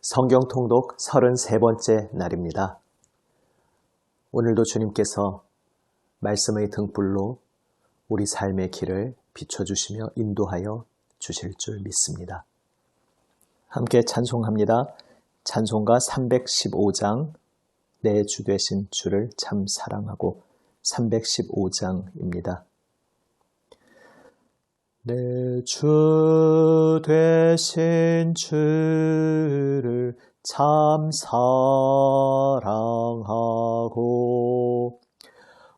성경 통독 33번째 날입니다. 오늘도 주님께서 말씀의 등불로 우리 삶의 길을 비춰주시며 인도하여 주실 줄 믿습니다. 함께 찬송합니다. 찬송가 315장 내 주 되신 주를 참 사랑하고 315장입니다. 내 주 되신 주를 참 사랑하고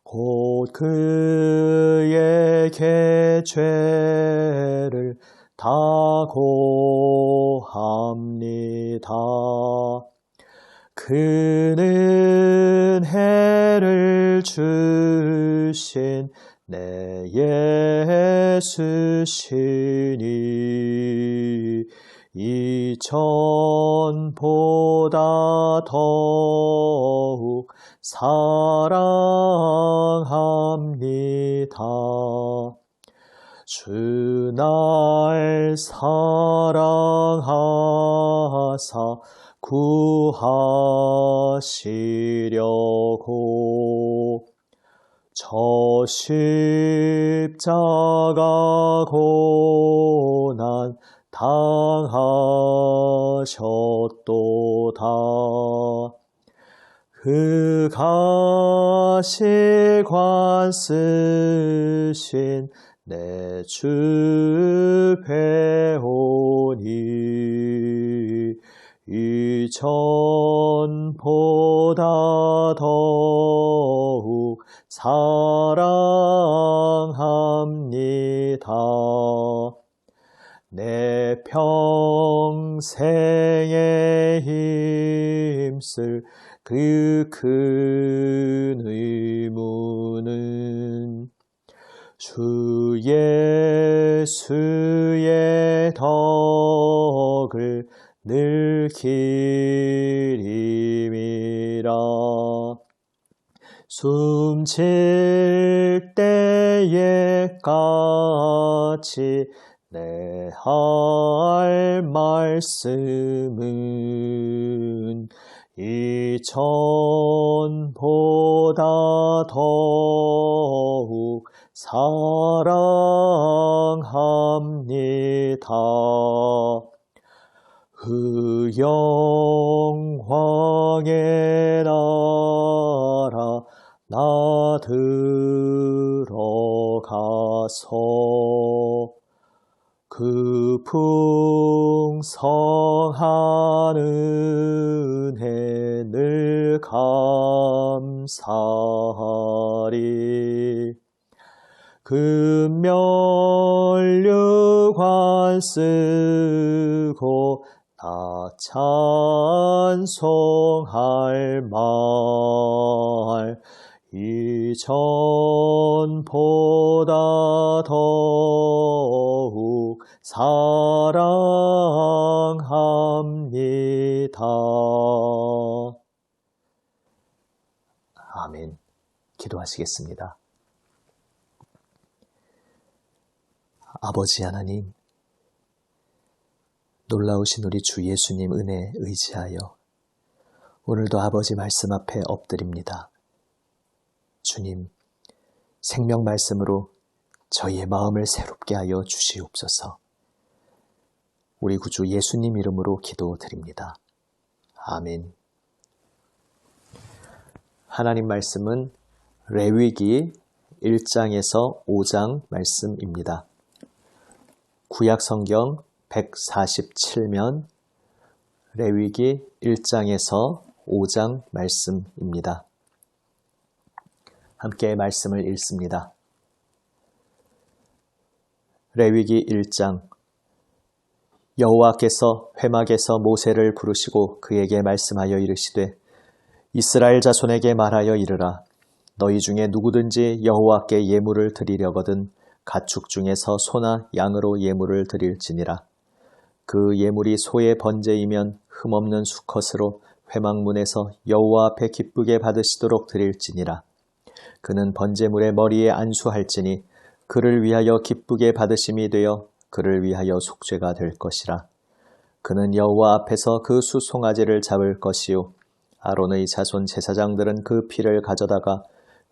곧 그에게 죄를 다 고합니다. 그는 해를 주신 내 예수시니 이전보다 더욱 사랑합니다. 주 날 사랑하사 구하시려고 저 십자가 고난 당하셨도다. 그 가시관 쓰신 내 주 배우니 이전보다 더욱 사랑합니다. 내 평생에 힘쓸 그 큰 의무는 주 예수의 덕을 늘 기림이라. 숨질 때에까지 내 할 말씀은 이전보다 더욱 사랑합니다. 그 영광의 나라 나 들어가서 그 풍성한 은혜 늘 감사하리. 그 면류관 쓰고 나 찬송할 말 이전보다 더욱 사랑합니다. 아멘. 기도하시겠습니다. 아버지 하나님, 놀라우신 우리 주 예수님 은혜에 의지하여 오늘도 아버지 말씀 앞에 엎드립니다. 주님, 생명 말씀으로 저희의 마음을 새롭게 하여 주시옵소서. 우리 구주 예수님 이름으로 기도드립니다. 아멘. 하나님 말씀은 레위기 1장에서 5장 말씀입니다. 구약성경 147면 레위기 1장에서 5장 말씀입니다. 함께 말씀을 읽습니다. 레위기 1장. 여호와께서 회막에서 모세를 부르시고 그에게 말씀하여 이르시되 이스라엘 자손에게 말하여 이르라. 너희 중에 누구든지 여호와께 예물을 드리려거든 가축 중에서 소나 양으로 예물을 드릴지니라. 그 예물이 소의 번제이면 흠없는 수컷으로 회막문에서 여호와 앞에 기쁘게 받으시도록 드릴지니라. 그는 번제물의 머리에 안수할지니 그를 위하여 기쁘게 받으심이 되어 그를 위하여 속죄가 될 것이라. 그는 여호와 앞에서 그 수송아지를 잡을 것이요 아론의 자손 제사장들은 그 피를 가져다가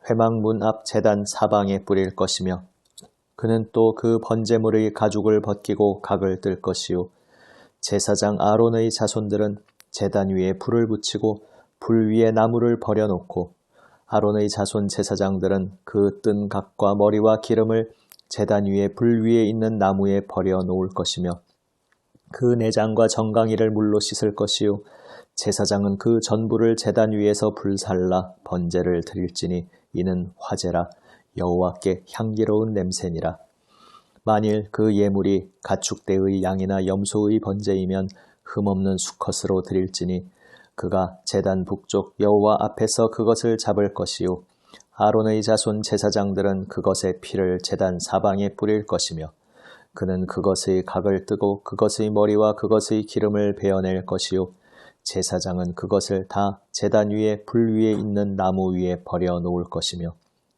회막문 앞 제단 사방에 뿌릴 것이며 그는 또 그 번제물의 가죽을 벗기고 각을 뜰 것이요 제사장 아론의 자손들은 제단 위에 불을 붙이고 불 위에 나무를 버려놓고 아론의 자손 제사장들은 그 뜬 각과 머리와 기름을 제단 위에 불 위에 있는 나무에 버려놓을 것이며 그 내장과 정강이를 물로 씻을 것이요 제사장은 그 전부를 제단 위에서 불살라 번제를 드릴지니 이는 화제라 여호와께 향기로운 냄새니라. 만일 그 예물이 가축대의 양이나 염소의 번제이면 흠없는 수컷으로 드릴지니 그가 제단 북쪽 여호와 앞에서 그것을 잡을 것이요 아론의 자손 제사장들은 그것의 피를 제단 사방에 뿌릴 것이며 그는 그것의 각을 뜨고 그것의 머리와 그것의 기름을 베어낼 것이요 제사장은 그것을 다 제단 위에 불 위에 있는 나무 위에 버려 놓을 것이며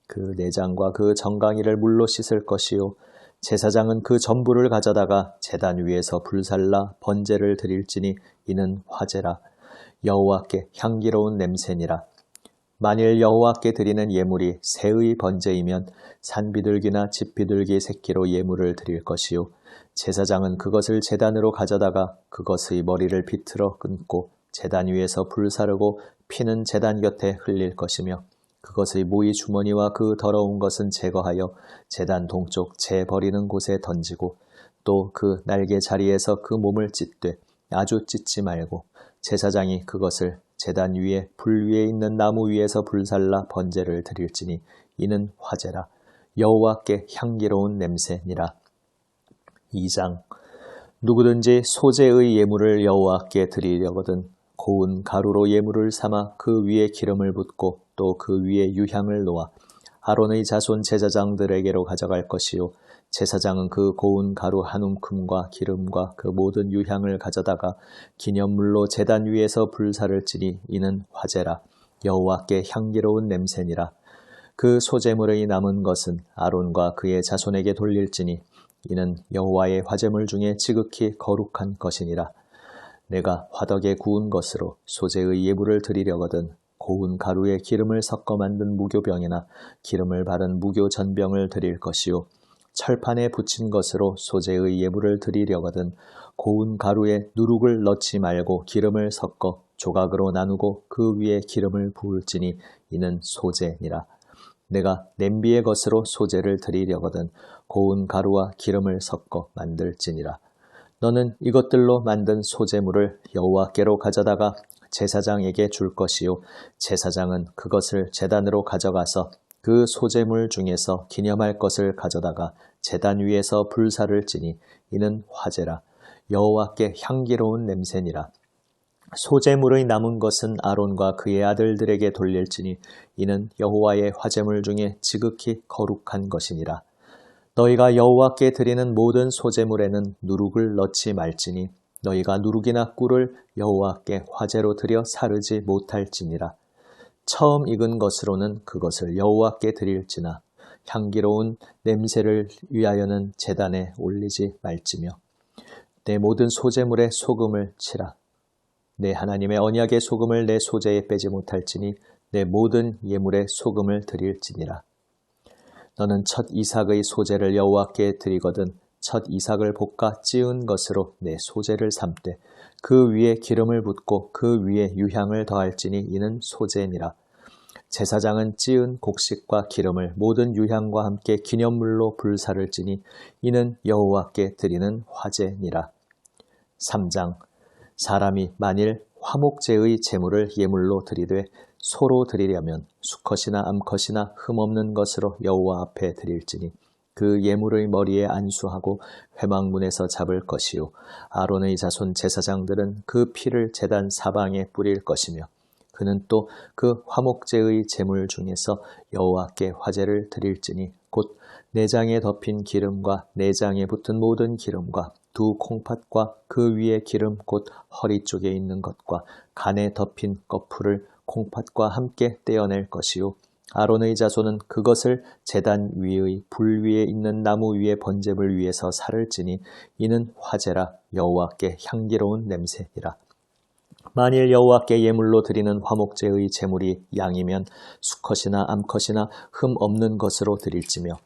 그 내장과 그 정강이를 물로 씻을 것이요 제사장은 그 전부를 가져다가 제단 위에서 불살라 번제를 드릴지니 이는 화제라 여호와께 향기로운 냄새니라. 만일 여호와께 드리는 예물이 새의 번제이면 산비둘기나 집비둘기 새끼로 예물을 드릴 것이요 제사장은 그것을 제단으로 가져다가 그것의 머리를 비틀어 끊고 제단 위에서 불사르고 피는 제단 곁에 흘릴 것이며 그것의 모이 주머니와 그 더러운 것은 제거하여 제단 동쪽 재 버리는 곳에 던지고 또 그 날개 자리에서 그 몸을 찢되 아주 찢지 말고 제사장이 그것을 제단 위에 불 위에 있는 나무 위에서 불살라 번제를 드릴지니 이는 화제라 여호와께 향기로운 냄새니라. 2장 누구든지 소제의 예물을 여호와께 드리려거든 고운 가루로 예물을 삼아 그 위에 기름을 붓고 또 그 위에 유향을 놓아 아론의 자손 제사장들에게로 가져갈 것이요 제사장은 그 고운 가루 한 움큼과 기름과 그 모든 유향을 가져다가 기념물로 제단 위에서 불사를지니 이는 화제라 여호와께 향기로운 냄새니라. 그 소제물의 남은 것은 아론과 그의 자손에게 돌릴지니 이는 여호와의 화제물 중에 지극히 거룩한 것이니라. 내가 화덕에 구운 것으로 소제의 예물을 드리려거든 고운 가루에 기름을 섞어 만든 무교병이나 기름을 바른 무교 전병을 드릴 것이요 철판에 붙인 것으로 소제의 예물을 드리려거든 고운 가루에 누룩을 넣지 말고 기름을 섞어 조각으로 나누고 그 위에 기름을 부을지니 이는 소제니라. 내가 냄비의 것으로 소제를 드리려거든 고운 가루와 기름을 섞어 만들지니라. 너는 이것들로 만든 소제물을 여호와께로 가져다가 제사장에게 줄 것이요 제사장은 그것을 제단으로 가져가서 그 소제물 중에서 기념할 것을 가져다가 제단 위에서 불사를지니 이는 화제라 여호와께 향기로운 냄새니라. 소제물의 남은 것은 아론과 그의 아들들에게 돌릴지니 이는 여호와의 화제물 중에 지극히 거룩한 것이니라. 너희가 여호와께 드리는 모든 소제물에는 누룩을 넣지 말지니 너희가 누룩이나 꿀을 여호와께 화제로 드려 사르지 못할지니라. 처음 익은 것으로는 그것을 여호와께 드릴지나 향기로운 냄새를 위하여는 제단에 올리지 말지며 내 모든 소제물에 소금을 치라. 내 하나님의 언약의 소금을 내 소제에 빼지 못할지니 내 모든 예물에 소금을 드릴지니라. 너는 첫 이삭의 소제를 여호와께 드리거든 첫 이삭을 볶아 찌은 것으로 내 소제를 삼되 그 위에 기름을 붓고 그 위에 유향을 더할지니 이는 소제니라. 제사장은 찌은 곡식과 기름을 모든 유향과 함께 기념물로 불사를지니 이는 여호와께 드리는 화제니라. 3장 사람이 만일 화목제의 제물을 예물로 드리되 소로 드리려면 수컷이나 암컷이나 흠없는 것으로 여호와 앞에 드릴지니 그 예물의 머리에 안수하고 회막문에서 잡을 것이요 아론의 자손 제사장들은 그 피를 제단 사방에 뿌릴 것이며 그는 또 그 화목제의 제물 중에서 여호와께 화제를 드릴지니 곧 내장에 덮인 기름과 내장에 붙은 모든 기름과 두 콩팥과 그 위에 기름 곧 허리 쪽에 있는 것과 간에 덮인 꺼풀을 콩팥과 함께 떼어낼 것이요 아론의 자손은 그것을 제단 위의 불 위에 있는 나무 위에 번제물 위에서 살을 찌니 이는 화제라 여호와께 향기로운 냄새니라. 만일 여호와께 예물로 드리는 화목제의 제물이 양이면 수컷이나 암컷이나 흠 없는 것으로 드릴지며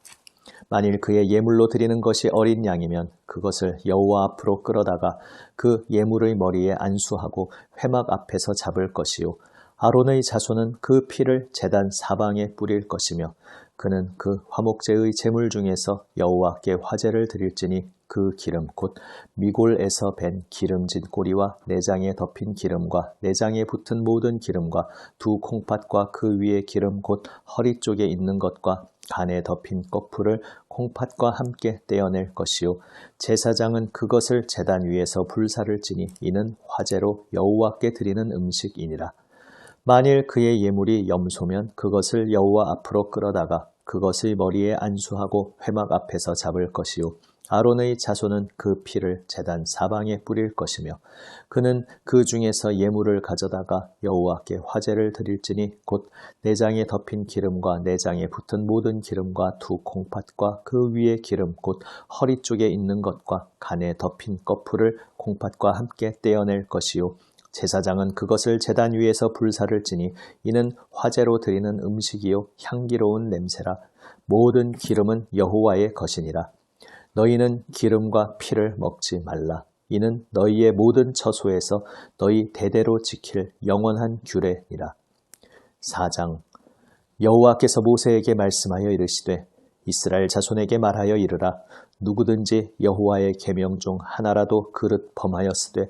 만일 그의 예물로 드리는 것이 어린 양이면 그것을 여호와 앞으로 끌어다가 그 예물의 머리에 안수하고 회막 앞에서 잡을 것이요 아론의 자손은 그 피를 제단 사방에 뿌릴 것이며 그는 그 화목제의 제물 중에서 여호와께 화제를 드릴지니 그 기름 곧 미골에서 밴 기름진 꼬리와 내장에 덮인 기름과 내장에 붙은 모든 기름과 두 콩팥과 그 위에 기름 곧 허리 쪽에 있는 것과 간에 덮인 꺼풀을 콩팥과 함께 떼어낼 것이요 제사장은 그것을 제단 위에서 불사를 지니 이는 화제로 여호와께 드리는 음식이니라. 만일 그의 예물이 염소면 그것을 여호와 앞으로 끌어다가 그것의 머리에 안수하고 회막 앞에서 잡을 것이요 아론의 자손은 그 피를 제단 사방에 뿌릴 것이며 그는 그 중에서 예물을 가져다가 여호와께 화제를 드릴지니 곧 내장에 덮인 기름과 내장에 붙은 모든 기름과 두 콩팥과 그 위에 기름 곧 허리 쪽에 있는 것과 간에 덮인 꺼풀을 콩팥과 함께 떼어낼 것이요 제사장은 그것을 제단 위에서 불사를 지니 이는 화제로 드리는 음식이요 향기로운 냄새라. 모든 기름은 여호와의 것이니라. 너희는 기름과 피를 먹지 말라. 이는 너희의 모든 처소에서 너희 대대로 지킬 영원한 규례니라. 4장 여호와께서 모세에게 말씀하여 이르시되 이스라엘 자손에게 말하여 이르라. 누구든지 여호와의 계명 중 하나라도 그릇 범하였으되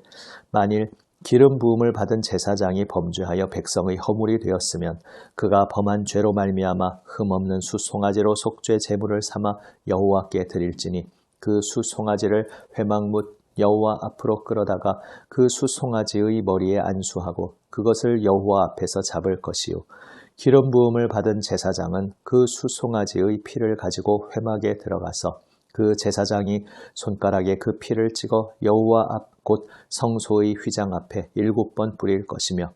만일 기름 부음을 받은 제사장이 범죄하여 백성의 허물이 되었으면 그가 범한 죄로 말미암아 흠없는 수송아지로 속죄 제물을 삼아 여호와께 드릴지니 그 수송아지를 회막뭇 여호와 앞으로 끌어다가 그 수송아지의 머리에 안수하고 그것을 여호와 앞에서 잡을 것이요 기름 부음을 받은 제사장은 그 수송아지의 피를 가지고 회막에 들어가서 그 제사장이 손가락에 그 피를 찍어 여호와 앞 곧 성소의 휘장 앞에 7번 뿌릴 것이며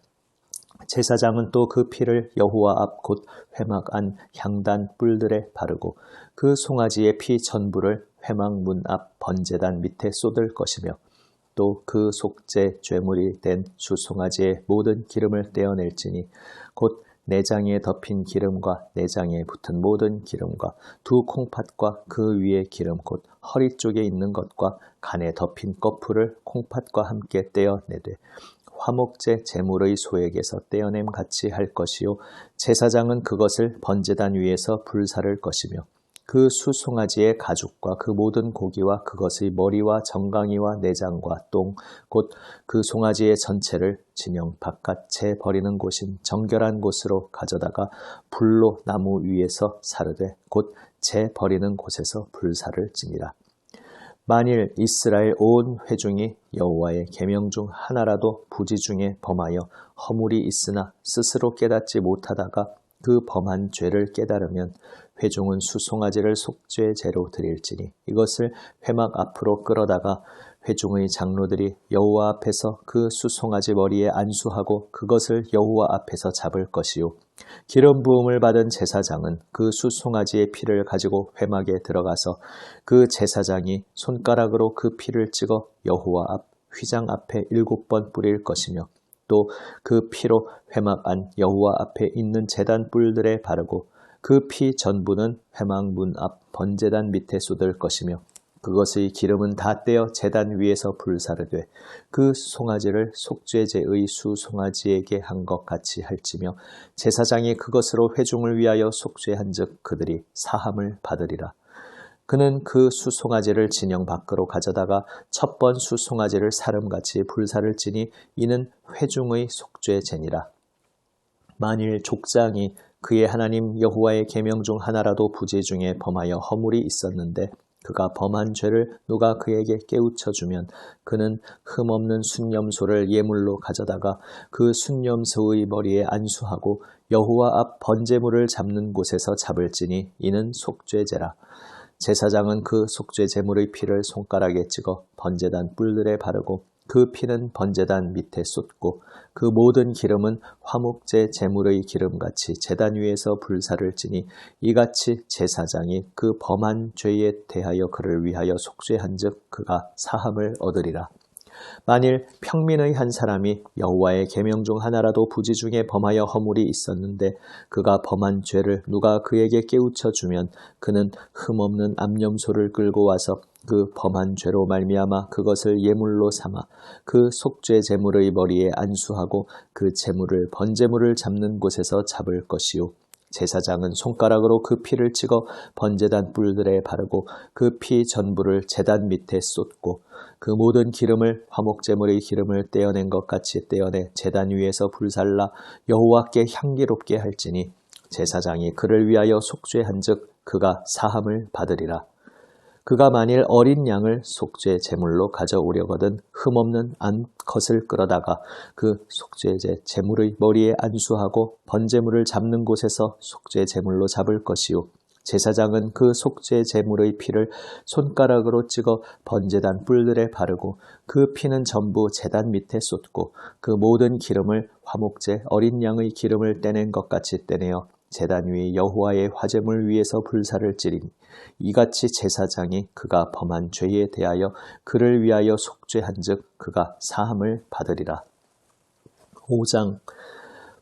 제사장은 또 그 피를 여호와 앞 곧 회막 안 향단 뿔들에 바르고 그 송아지의 피 전부를 회막 문 앞 번제단 밑에 쏟을 것이며 또 그 속죄 죄물이 된 수송아지의 모든 기름을 떼어낼지니 곧 내장에 덮인 기름과 내장에 붙은 모든 기름과 두 콩팥과 그 위에 기름 곧 허리 쪽에 있는 것과 간에 덮인 꺼풀을 콩팥과 함께 떼어내되 화목제 제물의 소액에서 떼어냄 같이 할 것이요 제사장은 그것을 번제단 위에서 불사를 것이며 그 수송아지의 가죽과 그 모든 고기와 그것의 머리와 정강이와 내장과 똥 곧 그 송아지의 전체를 진영 바깥에 버리는 곳인 정결한 곳으로 가져다가 불로 나무 위에서 사르되 곧 재 버리는 곳에서 불사를 지니라. 만일 이스라엘 온 회중이 여호와의 계명 중 하나라도 부지 중에 범하여 허물이 있으나 스스로 깨닫지 못하다가 그 범한 죄를 깨달으면 회중은 수송아지를 속죄제로 드릴지니 이것을 회막 앞으로 끌어다가 회중의 장로들이 여호와 앞에서 그 수송아지 머리에 안수하고 그것을 여호와 앞에서 잡을 것이요 기름 부음을 받은 제사장은 그 수송아지의 피를 가지고 회막에 들어가서 그 제사장이 손가락으로 그 피를 찍어 여호와 앞 휘장 앞에 7번 뿌릴 것이며 또 그 피로 회막 안 여호와 앞에 있는 제단 뿔들에 바르고 그 피 전부는 회막 문 앞 번제단 밑에 쏟을 것이며 그것의 기름은 다 떼어 제단 위에서 불사르되 그 송아지를 속죄제의 수송아지에게 한 것 같이 할지며 제사장이 그것으로 회중을 위하여 속죄한즉 그들이 사함을 받으리라. 그는 그 수송아지를 진영 밖으로 가져다가 첫 번 수송아지를 사름같이 불사를 지니 이는 회중의 속죄제니라. 만일 족장이 그의 하나님 여호와의 계명 중 하나라도 부지 중에 범하여 허물이 있었는데 그가 범한 죄를 누가 그에게 깨우쳐주면 그는 흠없는 순념소를 예물로 가져다가 그 순념소의 머리에 안수하고 여호와 앞 번제물을 잡는 곳에서 잡을지니 이는 속죄제라. 제사장은 그 속죄 제물의 피를 손가락에 찍어 번제단 뿔들에 바르고 그 피는 번제단 밑에 쏟고 그 모든 기름은 화목제 제물의 기름같이 제단 위에서 불사를 지니 이같이 제사장이 그 범한 죄에 대하여 그를 위하여 속죄한즉 그가 사함을 얻으리라. 만일 평민의 한 사람이 여호와의 계명 중 하나라도 부지 중에 범하여 허물이 있었는데 그가 범한 죄를 누가 그에게 깨우쳐 주면 그는 흠없는 암염소를 끌고 와서 그 범한 죄로 말미암아 그것을 예물로 삼아 그 속죄 제물의 머리에 안수하고 그 제물을 번제물을 잡는 곳에서 잡을 것이요 제사장은 손가락으로 그 피를 찍어 번제단 뿔들에 바르고 그 피 전부를 제단 밑에 쏟고 그 모든 기름을 화목제물의 기름을 떼어낸 것 같이 떼어내 제단 위에서 불살라 여호와께 향기롭게 할지니 제사장이 그를 위하여 속죄한즉 그가 사함을 받으리라. 그가 만일 어린 양을 속죄 제물로 가져오려거든 흠없는 암컷을 끌어다가 그 속죄제 제물의 머리에 안수하고 번제물을 잡는 곳에서 속죄 제물로 잡을 것이요 제사장은 그 속죄 제물의 피를 손가락으로 찍어 번제단 뿔들에 바르고 그 피는 전부 제단 밑에 쏟고 그 모든 기름을 화목제 어린 양의 기름을 떼낸 것 같이 떼내어 제단 위에 여호와의 화제물 위에서 불사를 지리니 이같이 제사장이 그가 범한 죄에 대하여 그를 위하여 속죄한즉 그가 사함을 받으리라. 5장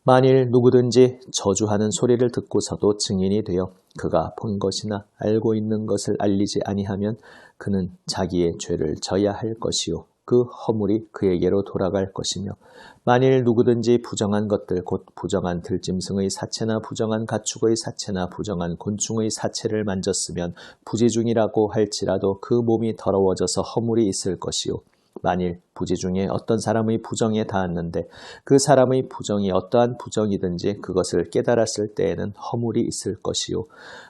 만일 누구든지 저주하는 소리를 듣고서도 증인이 되어 그가 본 것이나 알고 있는 것을 알리지 아니하면 그는 자기의 죄를 져야 할 것이요 그 허물이 그에게로 돌아갈 것이며 만일 누구든지 부정한 것들 곧 부정한 들짐승의 사체나 부정한 가축의 사체나 부정한 곤충의 사체를 만졌으면 부지 중이라고 할지라도 그 몸이 더러워져서 허물이 있을 것이요 만일 부지 중에 어떤 사람의 부정에 닿았는데 그 사람의 부정이 어떠한 부정이든지 그것을 깨달았을 때에는 허물이 있을 것이요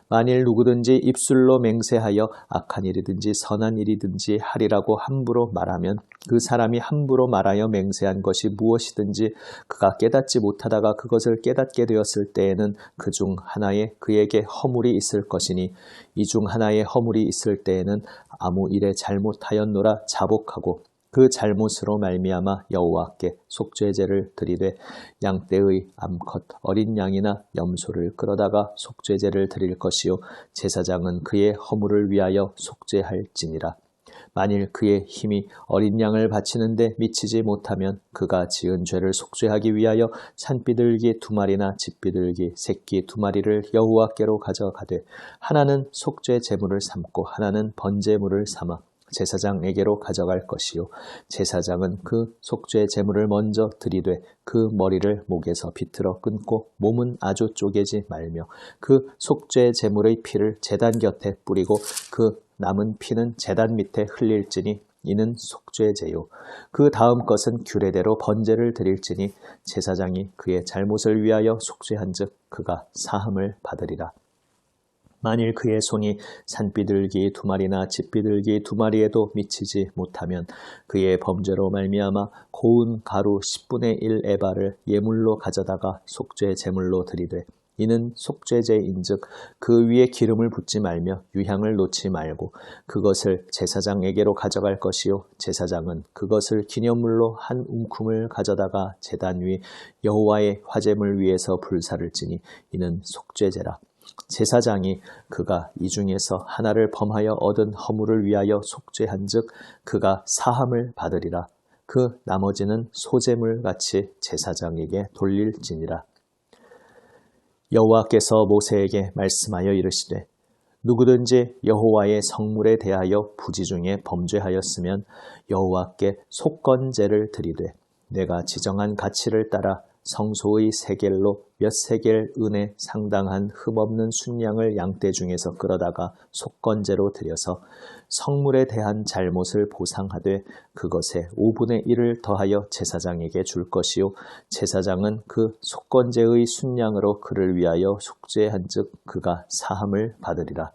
만일 누구든지 입술로 맹세하여 악한 일이든지 선한 일이든지 하리라고 함부로 말하면 그 사람이 함부로 말하여 맹세한 것이 무엇이든지 그가 깨닫지 못하다가 그것을 깨닫게 되었을 때에는 그 중 하나에 그에게 허물이 있을 것이니 이 중 하나에 허물이 있을 때에는 아무 일에 잘못하였노라 자복하고 그 잘못으로 말미암아 여호와께 속죄제를 드리되 양떼의 암컷 어린 양이나 염소를 끌어다가 속죄제를 드릴 것이요 제사장은 그의 허물을 위하여 속죄할지니라. 만일 그의 힘이 어린 양을 바치는데 미치지 못하면 그가 지은 죄를 속죄하기 위하여 산비둘기 2마리나 집비둘기 새끼 2마리를 여호와께로 가져가되 하나는 속죄 제물을 삼고 하나는 번제물을 삼아 제사장에게로 가져갈 것이요 제사장은 그 속죄 제물을 먼저 드리되 그 머리를 목에서 비틀어 끊고 몸은 아주 쪼개지 말며 그 속죄 제물의 피를 제단 곁에 뿌리고 그 남은 피는 제단 밑에 흘릴지니 이는 속죄제요 그 다음 것은 규례대로 번제를 드릴지니 제사장이 그의 잘못을 위하여 속죄한즉 그가 사함을 받으리라. 만일 그의 손이 산비둘기 2마리나 집비둘기 2마리에도 미치지 못하면 그의 범죄로 말미암아 고운 가루 10분의 1 에바를 예물로 가져다가 속죄 제물로 드리되 이는 속죄제인즉 그 위에 기름을 붓지 말며 유향을 놓지 말고 그것을 제사장에게로 가져갈 것이요 제사장은 그것을 기념물로 한 움큼을 가져다가 제단 위 여호와의 화제물 위에서 불사를 지니 이는 속죄제라. 제사장이 그가 이 중에서 하나를 범하여 얻은 허물을 위하여 속죄한즉 그가 사함을 받으리라. 그 나머지는 소제물같이 제사장에게 돌릴지니라. 여호와께서 모세에게 말씀하여 이르시되 누구든지 여호와의 성물에 대하여 부지 중에 범죄하였으면 여호와께 속건제를 드리되 내가 지정한 가치를 따라 성소의 세겔로 몇 세겔 은에 상당한 흠없는 순양을 양떼 중에서 끌어다가 속건제로 드려서 성물에 대한 잘못을 보상하되 그것에 5분의 1을 더하여 제사장에게 줄 것이요 제사장은 그 속건제의 순양으로 그를 위하여 속죄한즉 그가 사함을 받으리라.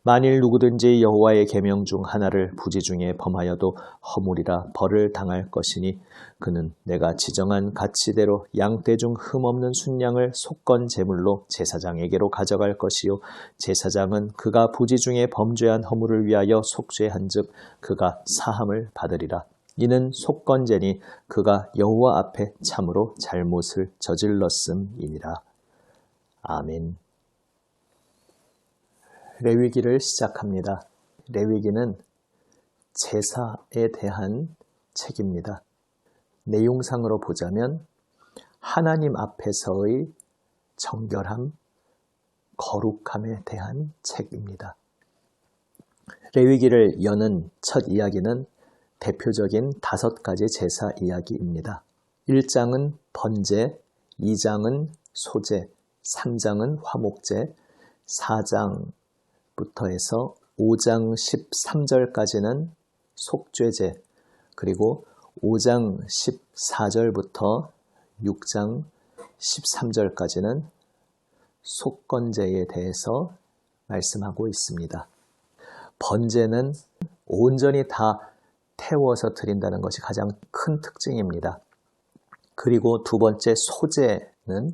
만일 누구든지 여호와의 계명 중 하나를 부지 중에 범하여도 허물이라 벌을 당할 것이니 그는 내가 지정한 가치대로 양떼 중 흠없는 순양을 속건 제물로 제사장에게로 가져갈 것이요 제사장은 그가 부지 중에 범죄한 허물을 위하여 속죄한즉 그가 사함을 받으리라. 이는 속건제니 그가 여호와 앞에 참으로 잘못을 저질렀음이니라. 아멘. 레위기를 시작합니다. 레위기는 제사에 대한 책입니다. 내용상으로 보자면 하나님 앞에서의 정결함, 거룩함에 대한 책입니다. 레위기를 여는 첫 이야기는 대표적인 5가지 제사 이야기입니다. 1장은 번제, 2장은 소제, 3장은 화목제, 4장부터 해서 5장 13절까지는 속죄제, 그리고 5장 14절부터 6장 13절까지는 속건제에 대해서 말씀하고 있습니다. 번제는 온전히 다 태워서 드린다는 것이 가장 큰 특징입니다. 그리고 두 번째 소제는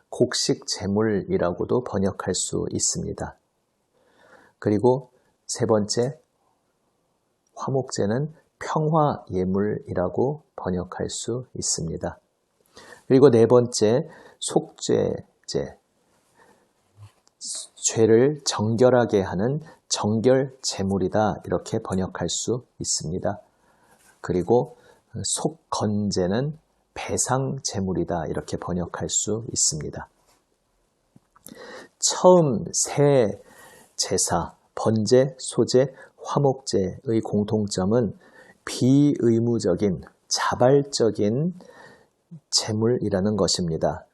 곡식 제물이라고도 번역할 수 있습니다. 그리고 세 번째 화목제는 평화 예물이라고 번역할 수 있습니다. 그리고 네 번째 속죄제, 죄를 정결하게 하는 정결 제물이다 이렇게 번역할 수 있습니다. 그리고 속건제는 배상 제물이다 이렇게 번역할 수 있습니다. 처음 세 제사, 번제, 소제, 화목제의 공통점은 비의무적인 자발적인 제물이라는 것입니다.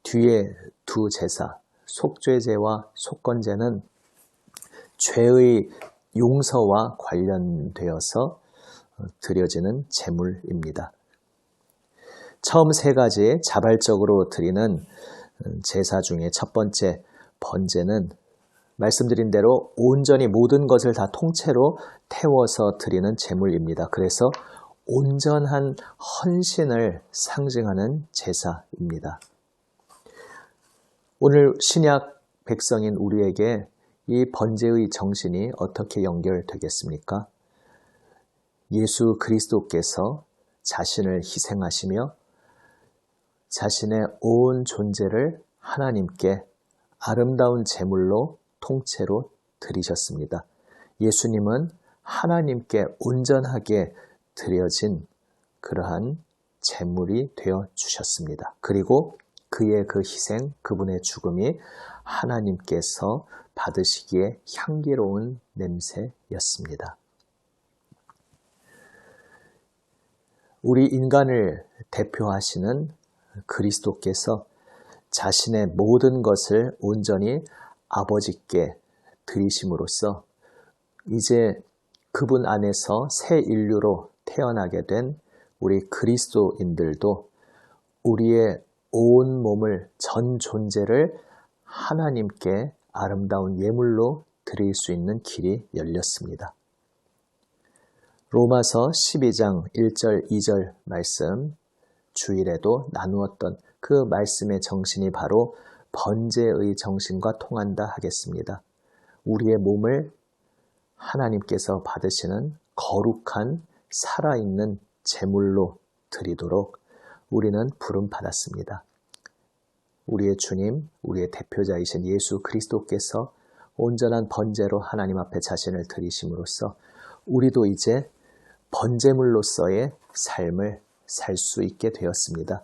뒤에 두 제사, 속죄제와 속건제는 죄의 용서와 관련되어서 드려지는 제물입니다. 처음 세 가지 자발적으로 드리는 제사 중에 첫 번째 번제는 말씀드린 대로 온전히 모든 것을 다 통째로 태워서 드리는 제물입니다. 그래서 온전한 헌신을 상징하는 제사입니다. 오늘 신약 백성인 우리에게 이 번제의 정신이 어떻게 연결되겠습니까? 예수 그리스도께서 자신을 희생하시며 자신의 온 존재를 하나님께 아름다운 제물로 통째로 드리셨습니다. 예수님은 하나님께 온전하게 드려진 그러한 제물이 되어 주셨습니다. 그리고 그의 그 희생, 그분의 죽음이 하나님께서 받으시기에 향기로운 냄새였습니다. 우리 인간을 대표하시는 그리스도께서 자신의 모든 것을 온전히 아버지께 드리심으로써 이제 그분 안에서 새 인류로 태어나게 된 우리 그리스도인들도 우리의 온 몸을, 전 존재를 하나님께 아름다운 예물로 드릴 수 있는 길이 열렸습니다. 로마서 12장 1절 2절 말씀 주일에도 나누었던 그 말씀의 정신이 바로 번제의 정신과 통한다 하겠습니다. 우리의 몸을 하나님께서 받으시는 거룩한 살아있는 제물로 드리도록 우리는 부름받았습니다. 우리의 주님, 우리의 대표자이신 예수 그리스도께서 온전한 번제로 하나님 앞에 자신을 드리심으로써 우리도 이제 번제물로서의 삶을 살 수 있게 되었습니다.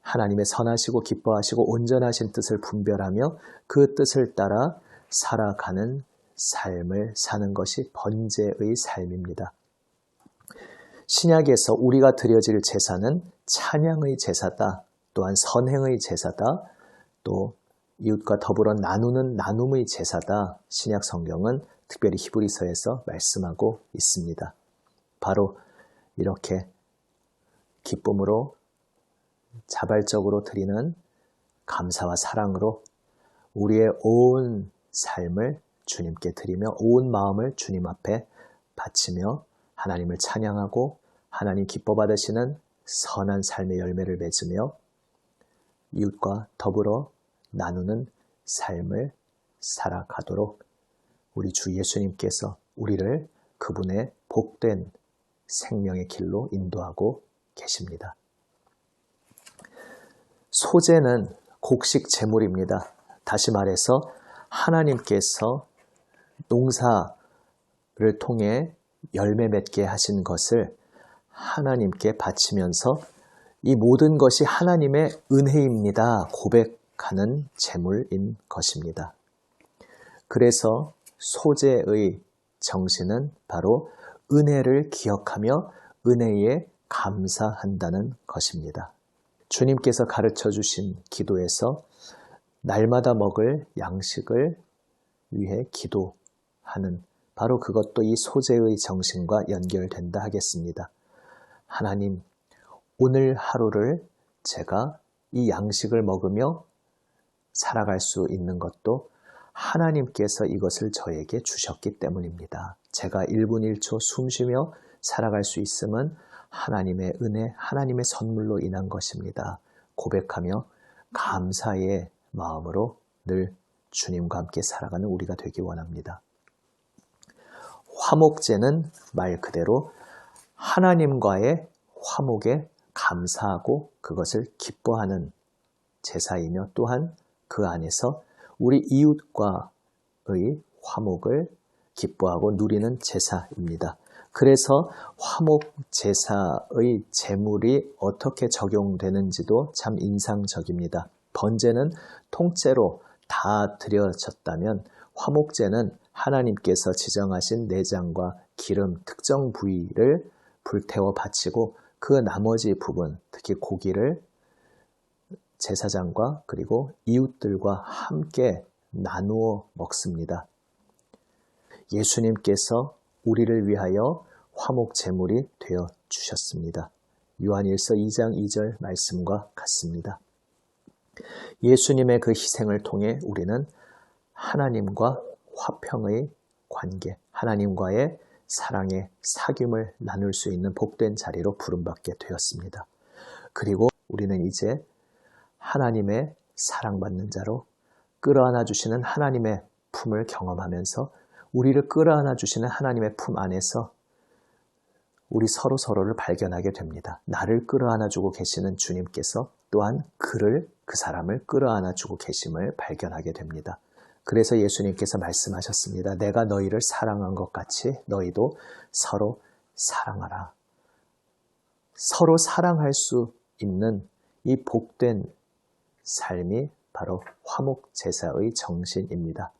하나님의 선하시고 기뻐하시고 온전하신 뜻을 분별하며 그 뜻을 따라 살아가는 삶을 사는 것이 번제의 삶입니다. 신약에서 우리가 드려질 제사는 찬양의 제사다, 또한 선행의 제사다, 또 이웃과 더불어 나누는 나눔의 제사다. 신약 성경은 특별히 히브리서에서 말씀하고 있습니다. 바로 이렇게 기쁨으로 자발적으로 드리는 감사와 사랑으로 우리의 온 삶을 주님께 드리며 온 마음을 주님 앞에 바치며 하나님을 찬양하고 하나님 기뻐 받으시는 선한 삶의 열매를 맺으며 이웃과 더불어 나누는 삶을 살아가도록 우리 주 예수님께서 우리를 그분의 복된 생명의 길로 인도하고 계십니다. 소재는 곡식 제물입니다. 다시 말해서 하나님께서 농사를 통해 열매 맺게 하신 것을 하나님께 바치면서 이 모든 것이 하나님의 은혜입니다. 고백하는 제물인 것입니다. 그래서 소재의 정신은 바로 은혜를 기억하며 은혜에 감사한다는 것입니다. 주님께서 가르쳐 주신 기도에서 날마다 먹을 양식을 위해 기도하는 바로 그것도 이 소재의 정신과 연결된다 하겠습니다. 하나님, 오늘 하루를 제가 이 양식을 먹으며 살아갈 수 있는 것도 하나님께서 이것을 저에게 주셨기 때문입니다. 제가 1분 1초 숨쉬며 살아갈 수 있음은 하나님의 은혜, 하나님의 선물로 인한 것입니다. 고백하며 감사의 마음으로 늘 주님과 함께 살아가는 우리가 되기 원합니다. 화목제는 말 그대로 하나님과의 화목에 감사하고 그것을 기뻐하는 제사이며 또한 그 안에서 우리 이웃과의 화목을 기뻐하고 누리는 제사입니다. 그래서 화목 제사의 제물이 어떻게 적용되는지도 참 인상적입니다. 번제는 통째로 다 드려졌다면 화목제는 하나님께서 지정하신 내장과 기름 특정 부위를 불태워 바치고 그 나머지 부분, 특히 고기를 제사장과 그리고 이웃들과 함께 나누어 먹습니다. 예수님께서 우리를 위하여 화목 제물이 되어 주셨습니다. 요한일서 2장 2절 말씀과 같습니다. 예수님의 그 희생을 통해 우리는 하나님과 화평의 관계, 하나님과의 사랑의 사귐을 나눌 수 있는 복된 자리로 부름받게 되었습니다. 그리고 우리는 이제 하나님의 사랑받는 자로 끌어안아 주시는 하나님의 품을 경험하면서 우리를 끌어안아 주시는 하나님의 품 안에서 우리 서로를 발견하게 됩니다. 나를 끌어안아 주고 계시는 주님께서 또한 그 사람을 끌어안아 주고 계심을 발견하게 됩니다. 그래서 예수님께서 말씀하셨습니다. 내가 너희를 사랑한 것 같이 너희도 서로 사랑하라. 서로 사랑할 수 있는 이 복된 삶이 바로 화목제사의 정신입니다.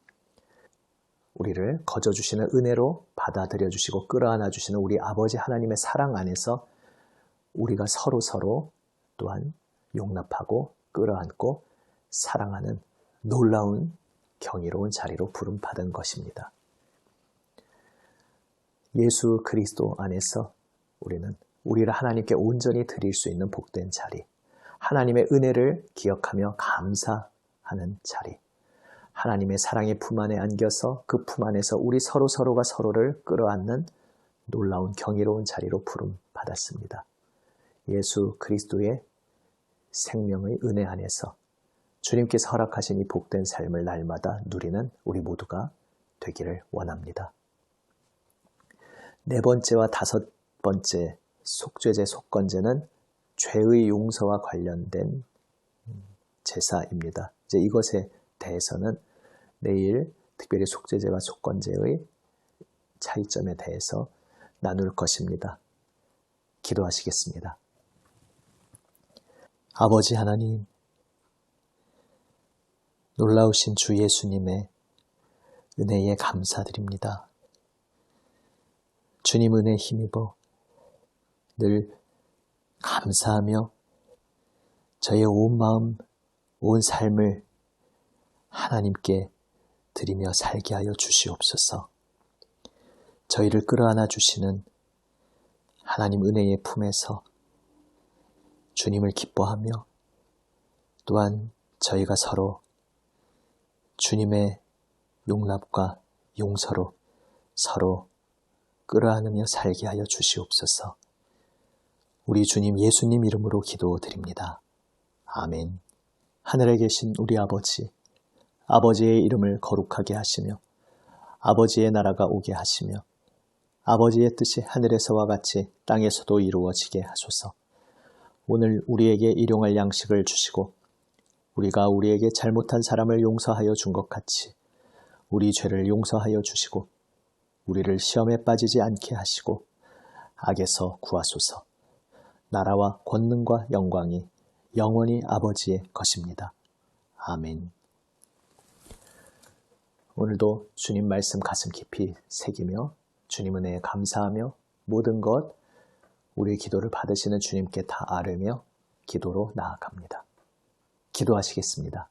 우리를 거저주시는 은혜로 받아들여 주시고 끌어안아 주시는 우리 아버지 하나님의 사랑 안에서 우리가 서로 또한 용납하고 끌어안고 사랑하는 놀라운 경이로운 자리로 부름받은 것입니다. 예수 그리스도 안에서 우리를 하나님께 온전히 드릴 수 있는 복된 자리, 하나님의 은혜를 기억하며 감사하는 자리, 하나님의 사랑의 품 안에 안겨서 그 품 안에서 우리 서로가 서로를 끌어안는 놀라운 경이로운 자리로 부름받았습니다. 예수 그리스도의 생명의 은혜 안에서 주님께서 허락하신 이 복된 삶을 날마다 누리는 우리 모두가 되기를 원합니다. 네 번째와 다섯 번째 속죄제, 속건제는 죄의 용서와 관련된 제사입니다. 이제 이것에 대해서는 내일 특별히 속죄제와 속건제의 차이점에 대해서 나눌 것입니다. 기도하시겠습니다. 아버지 하나님, 놀라우신 주 예수님의 은혜에 감사드립니다. 주님 은혜에 힘입어 늘 감사하며 저의 온 마음, 온 삶을 하나님께 드리며 살게 하여 주시옵소서. 저희를 끌어안아 주시는 하나님 은혜의 품에서 주님을 기뻐하며 또한 저희가 서로 주님의 용납과 용서로 서로 끌어안으며 살게 하여 주시옵소서. 우리 주님 예수님 이름으로 기도드립니다. 아멘. 하늘에 계신 우리 아버지, 아버지의 이름을 거룩하게 하시며 아버지의 나라가 오게 하시며 아버지의 뜻이 하늘에서와 같이 땅에서도 이루어지게 하소서. 오늘 우리에게 일용할 양식을 주시고 우리가 우리에게 잘못한 사람을 용서하여 준 것 같이 우리 죄를 용서하여 주시고 우리를 시험에 빠지지 않게 하시고 악에서 구하소서. 나라와 권능과 영광이 영원히 아버지의 것입니다. 아멘. 오늘도 주님 말씀 가슴 깊이 새기며 주님 은혜에 감사하며 모든 것 우리의 기도를 받으시는 주님께 다 아뢰며 기도로 나아갑니다. 기도하시겠습니다.